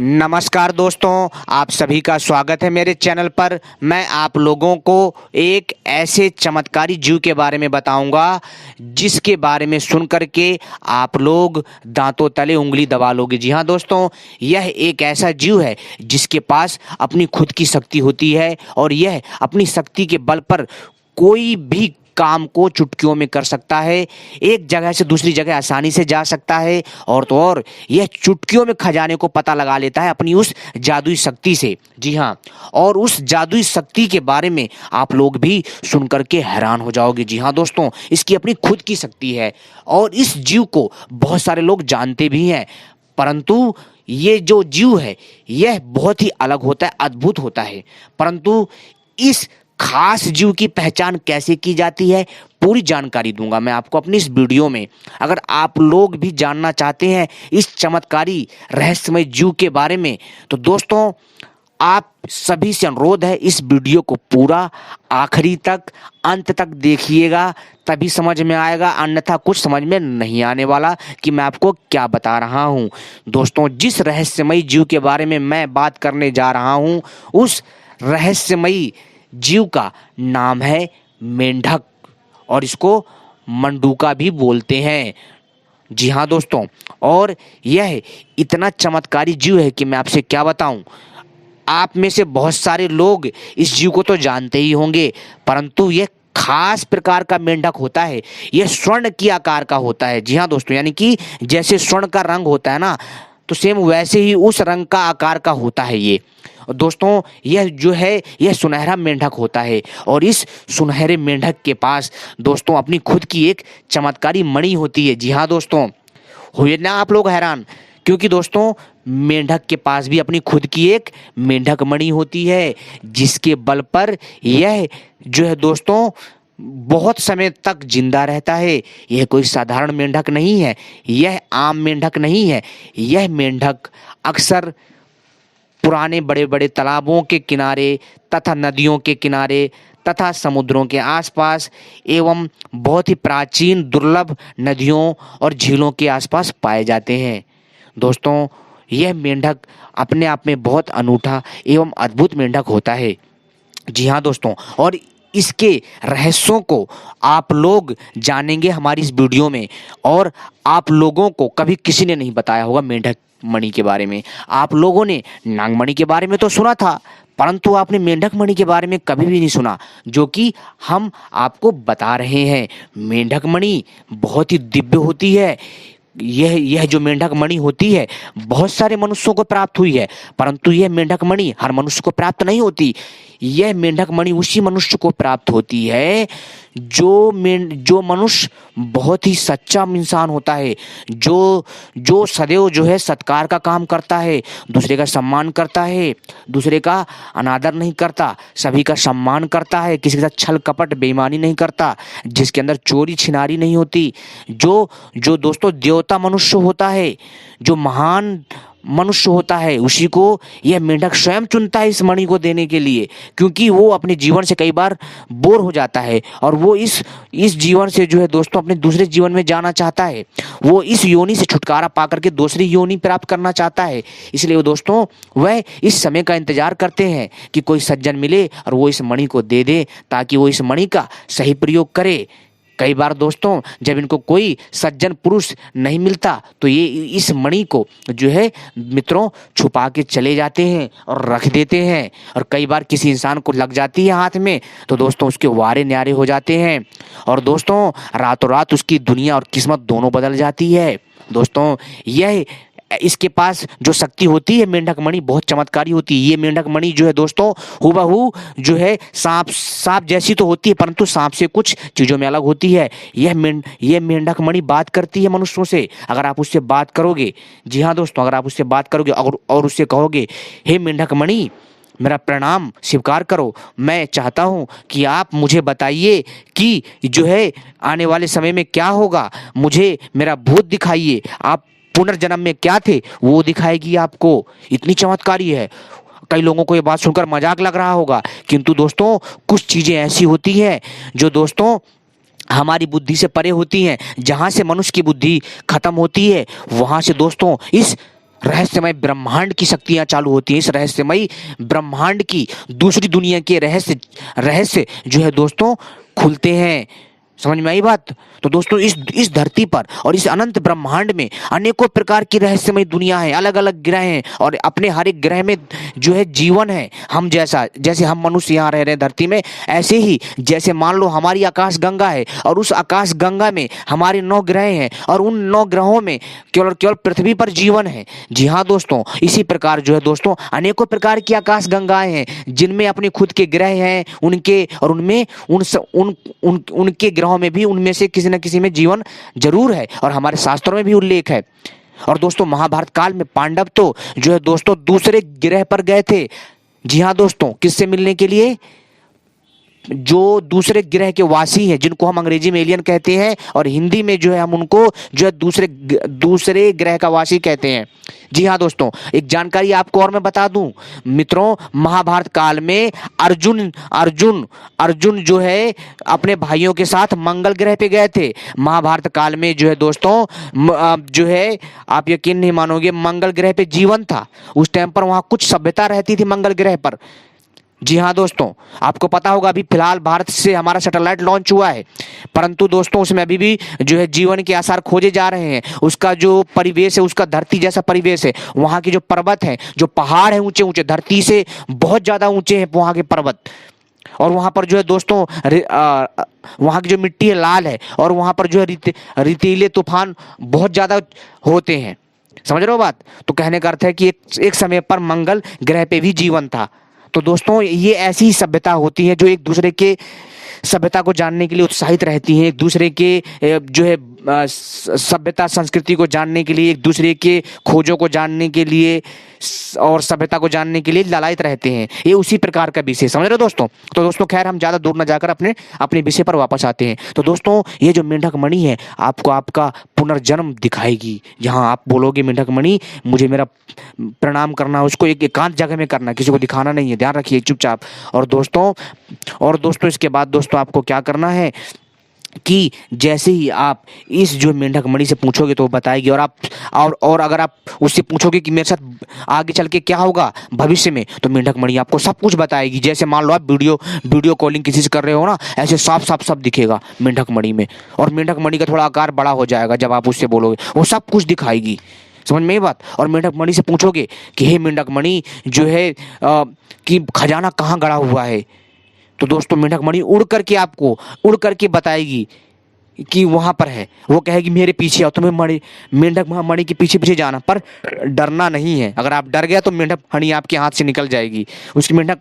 नमस्कार दोस्तों, आप सभी का स्वागत है मेरे चैनल पर। मैं आप लोगों को एक ऐसे चमत्कारी जीव के बारे में बताऊंगा जिसके बारे में सुन करके आप लोग दांतों तले उंगली दबा लोगे। जी हाँ दोस्तों, यह एक ऐसा जीव है जिसके पास अपनी खुद की शक्ति होती है और यह अपनी शक्ति के बल पर कोई भी काम को चुटकियों में कर सकता है। एक जगह से दूसरी जगह आसानी से जा सकता है और तो और यह चुटकियों में खजाने को पता लगा लेता है अपनी उस जादुई शक्ति से। जी हाँ, और उस जादुई शक्ति के बारे में आप लोग भी सुन करके हैरान हो जाओगे। जी हाँ दोस्तों, इसकी अपनी खुद की शक्ति है और इस जीव को बहुत सारे लोग जानते भी हैं, परंतु ये जो जीव है यह बहुत ही अलग होता है, अद्भुत होता है। परंतु इस खास जीव की पहचान कैसे की जाती है, पूरी जानकारी दूंगा मैं आपको अपनी इस वीडियो में। अगर आप लोग भी जानना चाहते हैं इस चमत्कारी रहस्यमय जीव के बारे में, तो दोस्तों आप सभी से अनुरोध है इस वीडियो को पूरा आखिरी तक अंत तक देखिएगा, तभी समझ में आएगा, अन्यथा कुछ समझ में नहीं आने वाला कि मैं आपको क्या बता रहा हूं। दोस्तों, जिस रहस्यमयी जीव के बारे में मैं बात करने जा रहा हूं, उस रहस्यमयी जीव का नाम है मेंढक और इसको मंडूका भी बोलते हैं। जी हाँ दोस्तों, और यह इतना चमत्कारी जीव है कि मैं आपसे क्या बताऊं। आप में से बहुत सारे लोग इस जीव को तो जानते ही होंगे, परंतु यह खास प्रकार का मेंढक होता है। यह स्वर्ण की आकार का होता है। जी हाँ दोस्तों, यानी कि जैसे स्वर्ण का रंग होता है ना, तो सेम वैसे ही उस रंग का आकार का होता है ये। दोस्तों, यह जो है यह सुनहरा मेंढक होता है और इस सुनहरे मेंढक के पास दोस्तों अपनी खुद की एक चमत्कारी मणि होती है। जी हाँ दोस्तों, हुए ना आप लोग हैरान, क्योंकि दोस्तों मेंढक के पास भी अपनी खुद की एक मेंढक मणि होती है जिसके बल पर यह जो है दोस्तों बहुत समय तक जिंदा रहता है। यह कोई साधारण मेंढक नहीं है, यह आम मेंढक नहीं है। यह मेंढक अक्सर पुराने बड़े बड़े तालाबों के किनारे तथा नदियों के किनारे तथा समुद्रों के आसपास एवं बहुत ही प्राचीन दुर्लभ नदियों और झीलों के आसपास पाए जाते हैं। दोस्तों, यह मेंढक अपने आप में बहुत अनूठा एवं अद्भुत मेंढक होता है। जी हाँ दोस्तों, और इसके रहस्यों को आप लोग जानेंगे हमारी इस वीडियो में, और आप लोगों को कभी किसी ने नहीं बताया होगा मेंढक मणि के बारे में। आप लोगों ने नागमणि के बारे में तो सुना था, परंतु आपने मेंढक मणि के बारे में कभी भी नहीं सुना, जो कि हम आपको बता रहे हैं। मेंढक मणि बहुत ही दिव्य होती है। यह जो मेंढक मणि होती है बहुत सारे मनुष्यों को प्राप्त हुई है, परंतु यह मेंढक मणि हर मनुष्य को प्राप्त नहीं होती। यह मेंढक मणि उसी मनुष्य को प्राप्त होती है जो मनुष्य बहुत ही सच्चा इंसान होता है, जो सदैव जो है सत्कार का काम करता है, दूसरे का सम्मान करता है, दूसरे का अनादर नहीं करता, सभी का सम्मान करता है, किसी के साथ छल कपट बेईमानी नहीं करता, जिसके अंदर चोरी छिनारी नहीं होती, जो दोस्तों देवता मनुष्य होता है, जो महान मनुष्य होता है, उसी को यह मेंढक स्वयं चुनता है इस मणि को देने के लिए, क्योंकि वो अपने जीवन से कई बार बोर हो जाता है और वो इस जीवन से जो है दोस्तों अपने दूसरे जीवन में जाना चाहता है। वो इस योनि से छुटकारा पाकर के दूसरी योनि प्राप्त करना चाहता है। इसलिए वो दोस्तों वह इस समय का इंतजार करते हैं कि कोई सज्जन मिले और वो इस मणि को दे दे, ताकि वो इस मणि का सही प्रयोग करे। कई बार दोस्तों जब इनको कोई सज्जन पुरुष नहीं मिलता तो ये इस मणि को जो है मित्रों छुपा के चले जाते हैं और रख देते हैं, और कई बार किसी इंसान को लग जाती है हाथ में तो दोस्तों उसके वारे न्यारे हो जाते हैं और दोस्तों रातों रात उसकी दुनिया और किस्मत दोनों बदल जाती है। दोस्तों, यह इसके पास जो शक्ति होती है मेंढक मणि बहुत चमत्कारी होती है। ये मेंढक मणि जो है दोस्तों हूबहू जो है सांप जैसी तो होती है, परंतु सांप से कुछ चीज़ों में अलग होती है। यह मेंढक मणि बात करती है मनुष्यों से। अगर आप उससे बात करोगे, जी हाँ दोस्तों, अगर आप उससे बात करोगे और उससे कहोगे हे मेंढक मणि मेरा प्रणाम स्वीकार करो, मैं चाहता हूँ कि आप मुझे बताइए कि जो है आने वाले समय में क्या होगा, मुझे मेरा भूत दिखाइए, आप पुनर्जन्म में क्या थे वो दिखाएगी आपको। इतनी चमत्कारी है। कई लोगों को ये बात सुनकर मजाक लग रहा होगा, किंतु दोस्तों कुछ चीजें ऐसी होती हैं जो दोस्तों हमारी बुद्धि से परे होती हैं। जहां से मनुष्य की बुद्धि खत्म होती है वहां से दोस्तों इस रहस्यमय ब्रह्मांड की शक्तियां चालू होती हैं। इस रहस्यमय ब्रह्मांड की दूसरी दुनिया के रहस्य रहस्य जो है दोस्तों खुलते हैं। समझ में आई बात? तो दोस्तों इस धरती पर और इस अनंत ब्रह्मांड में अनेकों प्रकार की रहस्यमय दुनिया है, अलग अलग ग्रह हैं और अपने हर एक ग्रह में जो है जीवन है। हम जैसे हम मनुष्य यहाँ रह रहे हैं धरती में, ऐसे ही जैसे मान लो हमारी आकाश गंगा है और उस आकाश गंगा में हमारे 9 ग्रह हैं और उन 9 ग्रहों में केवल केवल पृथ्वी पर जीवन है। जी हाँ दोस्तों, इसी प्रकार जो है दोस्तों अनेकों प्रकार की आकाश गंगाएं हैं जिनमें अपने खुद के ग्रह हैं उनके, और उनमें उनके ग्रहों में भी उनमें से किसी न किसी में जीवन जरूर है और हमारे शास्त्रों में भी उल्लेख है। और दोस्तों महाभारत काल में पांडव तो जो है दोस्तों दूसरे ग्रह पर गए थे। जी हाँ दोस्तों, किससे मिलने के लिए? जो दूसरे ग्रह के वासी हैं, जिनको हम अंग्रेजी में एलियन कहते हैं और हिंदी में जो है हम उनको जो है दूसरे ग्रह का वासी कहते हैं। जी हाँ दोस्तों, एक जानकारी आपको और मैं बता दूं मित्रों, महाभारत काल में अर्जुन जो है अपने भाइयों के साथ मंगल ग्रह पे गए थे। महाभारत काल में जो है दोस्तों जो है आप यकीन नहीं मानोगे, मंगल ग्रह पे जीवन था। उस टाइम पर वहां कुछ सभ्यता रहती थी मंगल ग्रह पर। जी हाँ दोस्तों, आपको पता होगा अभी फिलहाल भारत से हमारा सैटेलाइट लॉन्च हुआ है, परंतु दोस्तों उसमें अभी भी जो है जीवन के आसार खोजे जा रहे हैं। उसका जो परिवेश है, उसका धरती जैसा परिवेश है, वहाँ के जो पर्वत हैं, जो पहाड़ हैं ऊंचे ऊंचे, धरती से बहुत ज़्यादा ऊंचे हैं वहाँ के पर्वत। और वहाँ पर जो है दोस्तों वहाँ की जो मिट्टी है लाल है और वहाँ पर जो है रेतीले तूफान बहुत ज़्यादा होते हैं। समझ रहे हो बात? तो कहने का अर्थ है कि एक समय पर मंगल ग्रह पे भी जीवन था। तो दोस्तों ये ऐसी सभ्यता होती है जो एक दूसरे के सभ्यता को जानने के लिए उत्साहित रहती हैं, एक दूसरे के जो है सभ्यता संस्कृति को जानने के लिए, एक दूसरे के खोजों को जानने के लिए और सभ्यता को जानने के लिए लालायित रहते हैं। ये उसी प्रकार का विषय, समझ रहे हो दोस्तों? तो दोस्तों खैर हम ज़्यादा दूर न जाकर अपने विषय पर वापस आते हैं। तो दोस्तों ये जो मेंढक मणि है आपको आपका पुनर्जन्म दिखाएगी। जहाँ आप बोलोगे मेंढक मणि मुझे मेरा प्रणाम करना, उसको एक एकांत जगह में करना, किसी को दिखाना नहीं है, ध्यान रखिए चुपचाप। और दोस्तों इसके बाद दोस्तों आपको क्या करना है कि जैसे ही आप इस जो मेंढक मणि से पूछोगे तो वो बताएगी, और अगर आप उससे पूछोगे कि मेरे साथ आगे चल के क्या होगा भविष्य में, तो मेंढक मणि आपको सब कुछ बताएगी। जैसे मान लो आप वीडियो कॉलिंग किसी से कर रहे हो ना, ऐसे साफ साफ सब दिखेगा मेंढक मणि में। और मेंढक मणि का थोड़ा आकार बड़ा हो जाएगा जब आप उससे बोलोगे, वो सब कुछ दिखाएगी। समझ में ये बात? और मेंढक मणि से पूछोगे कि हे मेंढक मणि जो है कि खजाना कहाँ गड़ा हुआ है, तो दोस्तों मेंढक मणि उड़ करके बताएगी कि वहां पर है। वो कहेगी मेरे पीछे आओ, तुम्हें मेंढक मणि के पीछे पीछे जाना, पर डरना नहीं है। अगर आप डर गया तो मेंढक मणि आपके हाथ से निकल जाएगी। उस मेंढक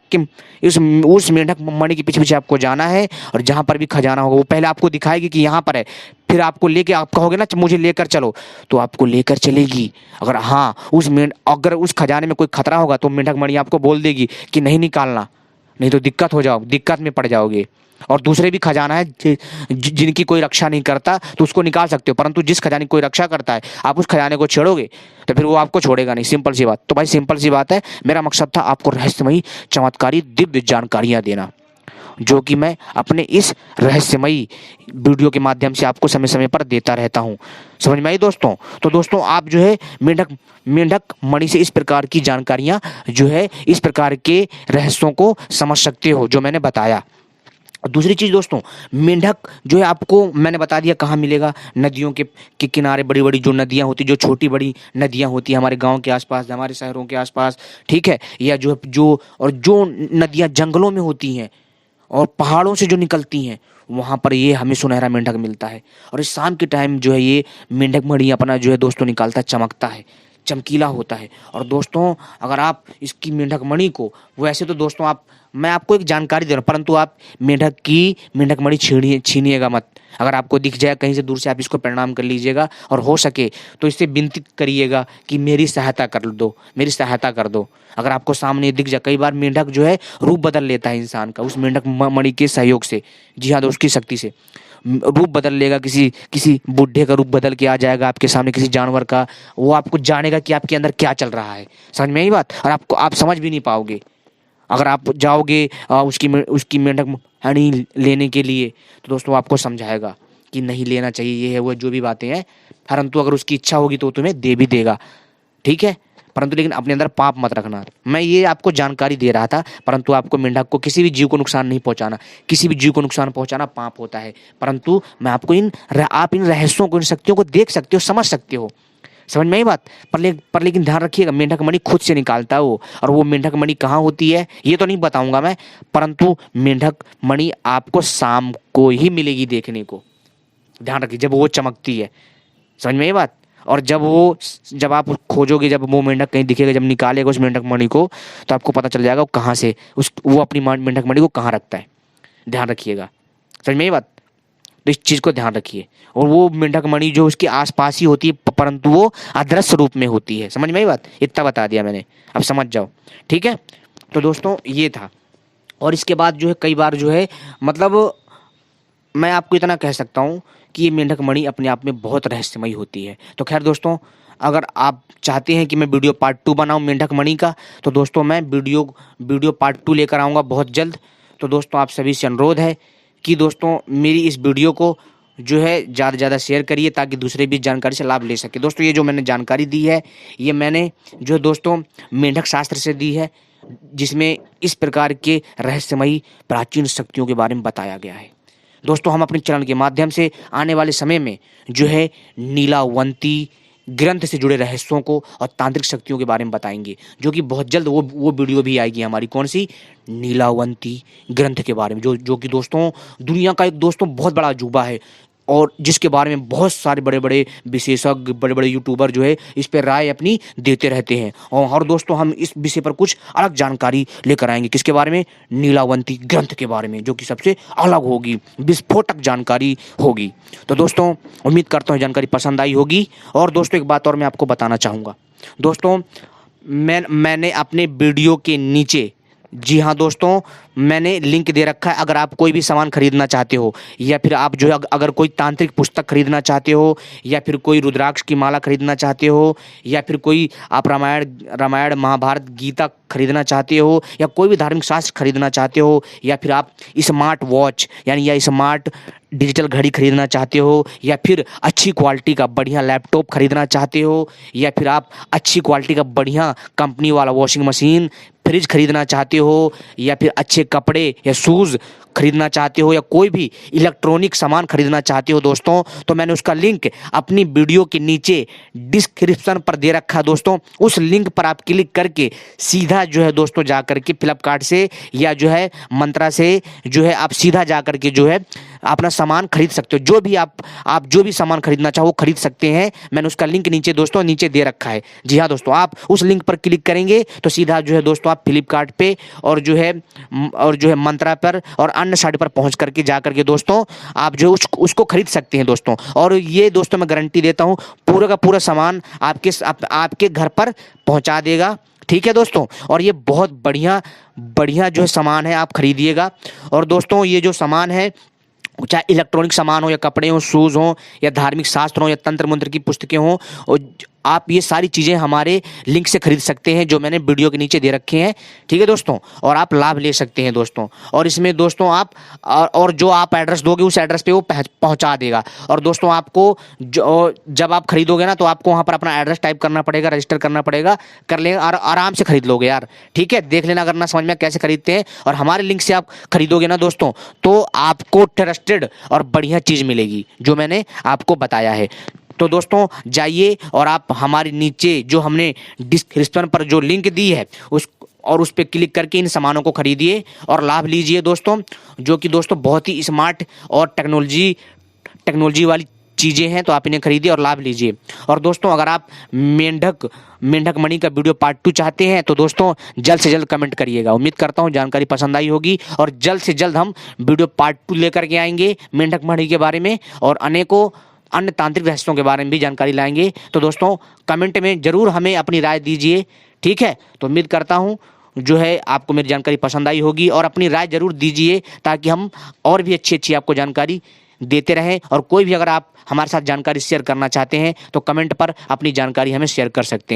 मणि के पीछे पीछे आपको जाना है और जहां पर भी खजाना होगा वो पहले आपको दिखाएगी कि यहाँ पर है। फिर आपको लेके, आप कहोगे ना मुझे लेकर चलो, तो आपको लेकर चलेगी। अगर उस खजाने में कोई खतरा होगा तो मेंढक मणि आपको बोल देगी कि नहीं निकालना, नहीं तो दिक्कत में पड़ जाओगे। और दूसरे भी खजाना है जिनकी कोई रक्षा नहीं करता तो उसको निकाल सकते हो, परंतु जिस खजाने की कोई रक्षा करता है आप उस खजाने को छेड़ोगे तो फिर वो आपको छोड़ेगा नहीं। सिंपल सी बात। तो भाई सिंपल सी बात है, मेरा मकसद था आपको रहस्यमयी चमत्कारी दिव्य जानकारियां देना, जो कि मैं अपने इस रहस्यमयी वीडियो के माध्यम से आपको समय समय पर देता रहता हूँ। समझ में आई दोस्तों? तो दोस्तों आप जो है मेंढक मणि से इस प्रकार की जानकारियाँ जो है, इस प्रकार के रहस्यों को समझ सकते हो जो मैंने बताया। दूसरी चीज़ दोस्तों, मेंढक जो है आपको मैंने बता दिया कहाँ मिलेगा। नदियों के किनारे बड़ी बड़ी जो नदियाँ होती, जो छोटी बड़ी नदियाँ होती हैं हमारे गांव के आसपास, हमारे शहरों के आसपास, ठीक है, या जो नदियाँ जंगलों में होती हैं और पहाड़ों से जो निकलती हैं, वहाँ पर ये हमें सुनहरा मेंढक मिलता है। और इस शाम के टाइम जो है ये मेंढक मणि अपना जो है दोस्तों निकालता है, चमकता है, चमकीला होता है। और दोस्तों अगर आप इसकी मेंढक मणि को, वैसे तो दोस्तों मैं आपको एक जानकारी दे रहा हूँ, परंतु आप मेंढक मणि छीनिएगा मत। अगर आपको दिख जाए कहीं से दूर से आप इसको प्रणाम कर लीजिएगा और हो सके तो इससे विनती करिएगा कि मेरी सहायता कर दो। अगर आपको सामने दिख जाए, कई बार मेंढक जो है रूप बदल लेता है इंसान का, उस मेंढक मणि के सहयोग से। जी हाँ, उसकी शक्ति से रूप बदल लेगा, किसी बुढ़े का रूप बदल के आ जाएगा आपके सामने, किसी जानवर का। वो आपको जानेगा कि आपके अंदर क्या चल रहा है। समझ में आई बात? और आप समझ भी नहीं पाओगे। अगर आप जाओगे उसकी मेंढक मणि लेने के लिए तो दोस्तों आपको समझाएगा कि नहीं लेना चाहिए, ये है वो जो भी बातें हैं, परंतु अगर उसकी इच्छा होगी तो तुम्हें दे भी देगा। ठीक है, परंतु लेकिन अपने अंदर पाप मत रखना। मैं ये आपको जानकारी दे रहा था, परंतु आपको मेंढक को किसी भी जीव को नुकसान नहीं पहुंचाना। किसी भी जीव को नुकसान पहुंचाना पाप होता है, परंतु मैं आपको आप इन रहस्यों को, इन शक्तियों को देख सकते हो, समझ सकते हो। समझ में आई बात। पर लेकिन ध्यान रखिएगा, मेंढक मणि खुद से निकालता है वो, और वो मेंढक मणि कहाँ होती है ये तो नहीं बताऊंगा मैं, परंतु मेंढक मणि आपको शाम को ही मिलेगी देखने को। ध्यान रखिए, जब वो चमकती है। समझ में आई बात। और जब आप खोजोगे, जब वो मेंढक कहीं दिखेगा, जब निकालेगा उस मेंढक मणि को, तो आपको पता चल जाएगा वो कहाँ से वो अपनी मेंढक मणि को कहाँ रखता है। ध्यान रखिएगा, समझ में आई बात। तो इस चीज़ को ध्यान रखिए। और वो मेंढक मणि जो उसके आसपास ही होती है, परंतु वो अदृश्य रूप में होती है। समझ में आई बात। इतना बता दिया मैंने, अब समझ जाओ, ठीक है। तो दोस्तों ये था। और इसके बाद जो है कई बार जो है मतलब मैं आपको इतना कह सकता हूँ कि ये मेंढक मणि अपने आप में बहुत रहस्यमयी होती है। तो खैर दोस्तों, अगर आप चाहते हैं कि मैं वीडियो पार्ट 2 बनाऊँ मेंढक मणि का, तो दोस्तों मैं वीडियो पार्ट 2 लेकर आऊँगा बहुत जल्द। तो दोस्तों आप सभी से अनुरोध है कि दोस्तों मेरी इस वीडियो को जो है ज़्यादा से ज़्यादा शेयर करिए, ताकि दूसरे भी जानकारी से लाभ ले सके। दोस्तों ये जो मैंने जानकारी दी है, ये मैंने जो है दोस्तों मेंढक शास्त्र से दी है, जिसमें इस प्रकार के रहस्यमयी प्राचीन शक्तियों के बारे में बताया गया है। दोस्तों हम अपने चैनल के माध्यम से आने वाले समय में जो है नीलावंती ग्रंथ से जुड़े रहस्यों को और तांत्रिक शक्तियों के बारे में बताएंगे, जो कि बहुत जल्द वो वीडियो भी आएगी हमारी। कौन सी? नीलावंती ग्रंथ के बारे में, जो कि दोस्तों दुनिया का एक दोस्तों बहुत बड़ा अजूबा है, और जिसके बारे में बहुत सारे बड़े बड़े विशेषज्ञ, बड़े बड़े यूट्यूबर जो है इस पर राय अपनी देते रहते हैं। और हर दोस्तों हम इस विषय पर कुछ अलग जानकारी लेकर आएंगे। किसके बारे में? नीलावंती ग्रंथ के बारे में, जो कि सबसे अलग होगी, विस्फोटक जानकारी होगी। तो दोस्तों उम्मीद करता हूँ जानकारी पसंद आई होगी। और दोस्तों एक बात और मैं आपको बताना चाहूँगा। दोस्तों मैंने अपने वीडियो के नीचे, जी हाँ दोस्तों, मैंने लिंक दे रखा है। अगर आप कोई भी सामान खरीदना चाहते हो, या फिर आप जो है अगर कोई तांत्रिक पुस्तक खरीदना चाहते हो, या फिर कोई रुद्राक्ष की माला खरीदना चाहते हो, या फिर कोई आप रामायण महाभारत गीता खरीदना चाहते हो, या कोई भी धार्मिक शास्त्र खरीदना चाहते हो, या फिर आप स्मार्ट वॉच यानी या स्मार्ट डिजिटल घड़ी खरीदना चाहते हो, या फिर अच्छी क्वालिटी का बढ़िया लैपटॉप खरीदना चाहते हो, या फिर आप अच्छी क्वालिटी का बढ़िया कंपनी वाला वॉशिंग मशीन, फ्रिज खरीदना चाहते हो, या फिर अच्छे कपड़े या शूज़ खरीदना चाहते हो, या कोई भी इलेक्ट्रॉनिक सामान खरीदना चाहते हो दोस्तों, तो मैंने उसका लिंक अपनी वीडियो के नीचे डिस्क्रिप्शन पर दे रखा है दोस्तों। उस लिंक पर आप क्लिक करके सीधा जो है दोस्तों जा करके फ्लिपकार्ट से या जो है मंत्रा से जो है आप सीधा जा करके जो है अपना सामान खरीद सकते हो। जो भी आप जो भी सामान खरीदना चाहो वो खरीद सकते हैं। मैंने उसका लिंक नीचे दोस्तों नीचे दे रखा है। जी हाँ दोस्तों, आप उस लिंक पर क्लिक करेंगे तो सीधा जो है दोस्तों आप फ्लिपकार्ट पे और जो है मंत्रा पर और अन्य साइट पर पहुंच करके जा करके दोस्तों आप जो उसको खरीद सकते हैं दोस्तों। और ये दोस्तों मैं गारंटी देता हूँ पूरा का पूरा सामान आपके घर पर पहुंचा देगा। ठीक है दोस्तों, और ये बहुत बढ़िया जो है सामान है, आप खरीदिएगा। और दोस्तों ये जो सामान है, चाहे इलेक्ट्रॉनिक सामान हो, या कपड़े हो, शूज़ हो, या धार्मिक शास्त्र हो, या तंत्र मंत्र की पुस्तकें हों, और आप ये सारी चीज़ें हमारे लिंक से खरीद सकते हैं, जो मैंने वीडियो के नीचे दे रखे हैं। ठीक है दोस्तों, और आप लाभ ले सकते हैं दोस्तों। और इसमें दोस्तों आप और जो आप एड्रेस दोगे उस एड्रेस पे वो पहुंचा देगा। और दोस्तों आपको जब आप खरीदोगे ना, तो आपको वहाँ पर अपना एड्रेस टाइप करना पड़ेगा, रजिस्टर करना पड़ेगा, कर लेंगे और आराम से खरीद लोगे यार। ठीक है, देख लेना अगर ना समझ में कैसे खरीदते हैं। और हमारे लिंक से आप खरीदोगे ना दोस्तों, तो आपको ट्रस्टेड और बढ़िया चीज़ मिलेगी, जो मैंने आपको बताया है। तो दोस्तों जाइए और आप हमारे नीचे जो हमने डिस्क्रिप्शन पर जो लिंक दी है उस पर क्लिक करके इन सामानों को खरीदिए और लाभ लीजिए दोस्तों, जो कि दोस्तों बहुत ही स्मार्ट और टेक्नोलॉजी वाली चीज़ें हैं। तो आप इन्हें खरीदिए और लाभ लीजिए। और दोस्तों अगर आप मेंढक मणि का वीडियो पार्ट 2 चाहते हैं, तो दोस्तों जल्द से जल्द कमेंट करिएगा। उम्मीद करता हूं जानकारी पसंद आई होगी, और जल्द से जल्द हम वीडियो पार्ट 2 लेकर के आएंगे मेंढक मणि के बारे में, और अनेकों अन्य तांत्रिक रहस्यों के बारे में भी जानकारी लाएंगे। तो दोस्तों कमेंट में ज़रूर हमें अपनी राय दीजिए। ठीक है, तो उम्मीद करता हूँ जो है आपको मेरी जानकारी पसंद आई होगी, और अपनी राय ज़रूर दीजिए, ताकि हम और भी अच्छी आपको जानकारी देते रहें। और कोई भी अगर आप हमारे साथ जानकारी शेयर करना चाहते हैं, तो कमेंट पर अपनी जानकारी हमें शेयर कर सकते हैं।